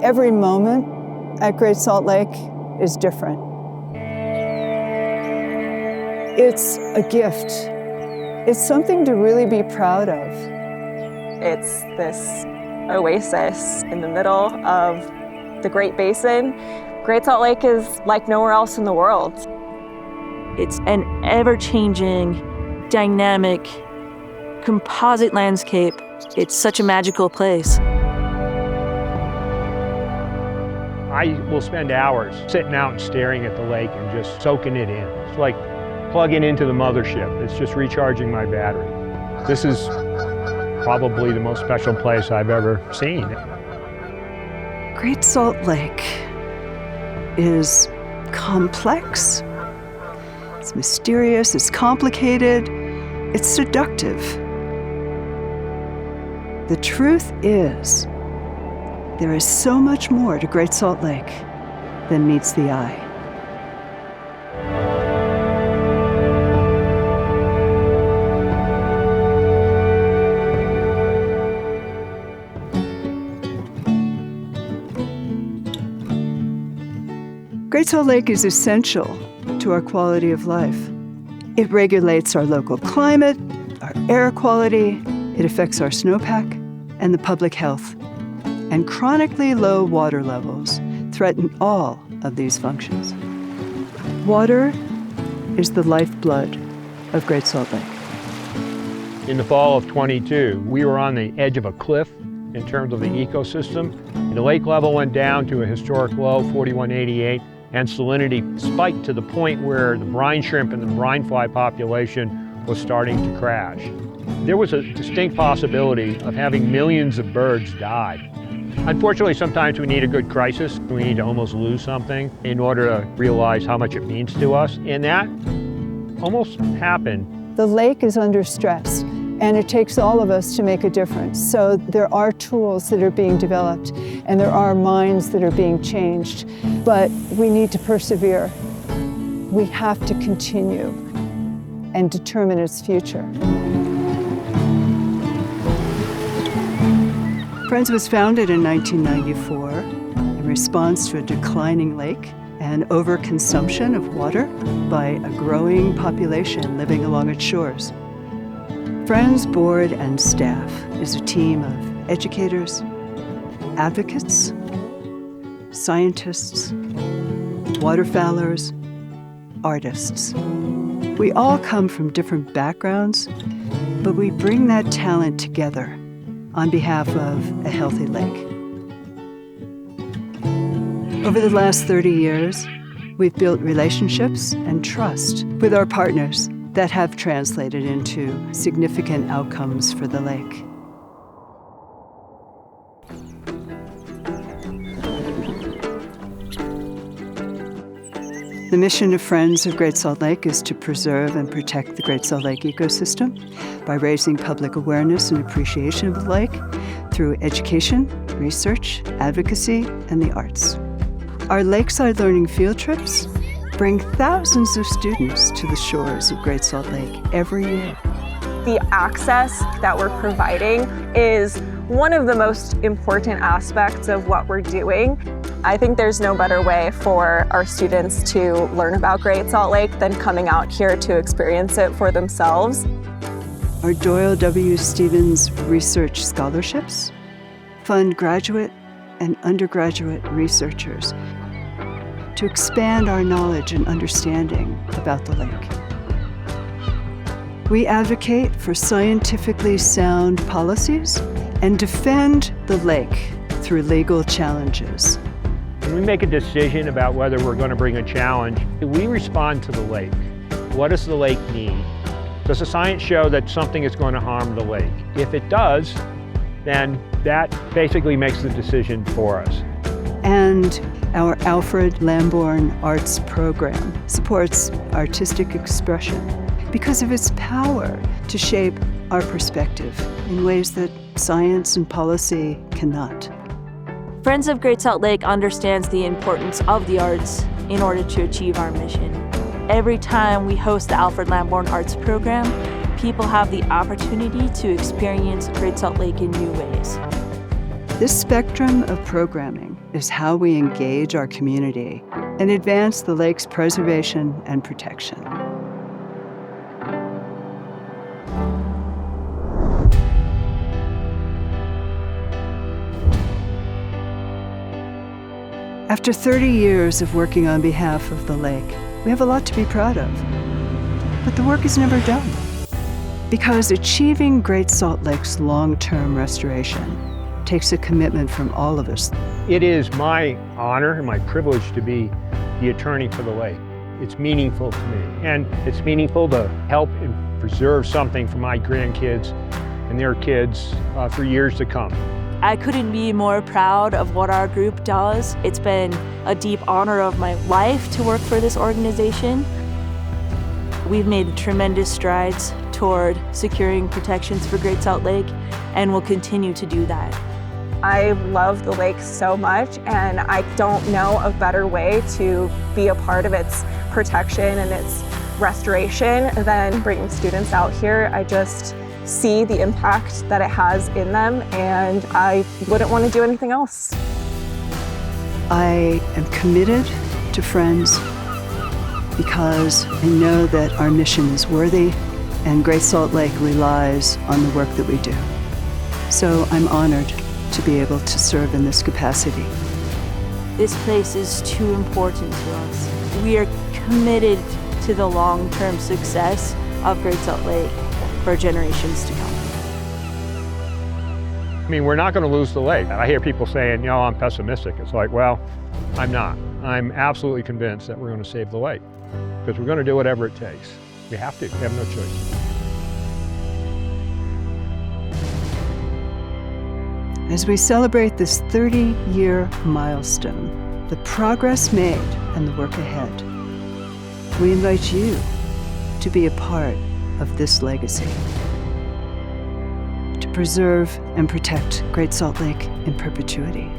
Every moment at Great Salt Lake is different. It's a gift. It's something to really be proud of. It's this oasis in the middle of the Great Basin. Great Salt Lake is like nowhere else in the world. It's an ever-changing, dynamic, composite landscape. It's such a magical place. I will spend hours sitting out and staring at the lake and just soaking it in. It's like plugging into the mothership. It's just recharging my battery. This is probably the most special place I've ever seen. Great Salt Lake is complex, it's mysterious, it's complicated, it's seductive. The truth is, there is so much more to Great Salt Lake than meets the eye. Great Salt Lake is essential to our quality of life. It regulates our local climate, our air quality, it affects our snowpack and the public health. And chronically low water levels threaten all of these functions. Water is the lifeblood of Great Salt Lake. In the fall of '22, we were on the edge of a cliff in terms of the ecosystem. The lake level went down to a historic low, 4188, and salinity spiked to the point where the brine shrimp and the brine fly population was starting to crash. There was a distinct possibility of having millions of birds die. Unfortunately, sometimes we need a good crisis. We need to almost lose something in order to realize how much it means to us. And that almost happened. The lake is under stress, and it takes all of us to make a difference. So there are tools that are being developed, and there are minds that are being changed, but we need to persevere. We have to continue and determine its future. Friends was founded in 1994 in response to a declining lake and overconsumption of water by a growing population living along its shores. Friends board and staff is a team of educators, advocates, scientists, waterfowlers, artists. We all come from different backgrounds, but we bring that talent together on behalf of a healthy lake. Over the last 30 years, we've built relationships and trust with our partners that have translated into significant outcomes for the lake. The mission of Friends of Great Salt Lake is to preserve and protect the Great Salt Lake ecosystem by raising public awareness and appreciation of the lake through education, research, advocacy, and the arts. Our lakeside learning field trips bring thousands of students to the shores of Great Salt Lake every year. The access that we're providing is one of the most important aspects of what we're doing. I think there's no better way for our students to learn about Great Salt Lake than coming out here to experience it for themselves. Our Doyle W. Stevens Research Scholarships fund graduate and undergraduate researchers to expand our knowledge and understanding about the lake. We advocate for scientifically sound policies and defend the lake through legal challenges. When we make a decision about whether we're going to bring a challenge, we respond to the lake. What does the lake need? Does the science show that something is going to harm the lake? If it does, then that basically makes the decision for us. And our Alfred Lambourne Arts Program supports artistic expression because of its power to shape our perspective in ways that science and policy cannot. Friends of Great Salt Lake understands the importance of the arts in order to achieve our mission. Every time we host the Alfred Lambourne Arts Program, people have the opportunity to experience Great Salt Lake in new ways. This spectrum of programming is how we engage our community and advance the lake's preservation and protection. After 30 years of working on behalf of the lake, we have a lot to be proud of. But the work is never done, because achieving Great Salt Lake's long-term restoration takes a commitment from all of us. It is my honor and my privilege to be the attorney for the lake. It's meaningful to me, and it's meaningful to help and preserve something for my grandkids and their kids for years to come. I couldn't be more proud of what our group does. It's been a deep honor of my life to work for this organization. We've made tremendous strides toward securing protections for Great Salt Lake, and will continue to do that. I love the lake so much, and I don't know a better way to be a part of its protection and its restoration than bringing students out here. I just see the impact that it has in them, and I wouldn't want to do anything else. I am committed to Friends because I know that our mission is worthy and Great Salt Lake relies on the work that we do. So I'm honored to be able to serve in this capacity. This place is too important to us. We are committed to the long-term success of Great Salt Lake for generations to come. I mean, we're not going to lose the lake. I hear people saying, I'm pessimistic. It's like, well, I'm not. I'm absolutely convinced that we're going to save the lake, because we're going to do whatever it takes. We have to. We have no choice. As we celebrate this 30-year milestone, the progress made and the work ahead, we invite you to be a part of this legacy, to preserve and protect Great Salt Lake in perpetuity.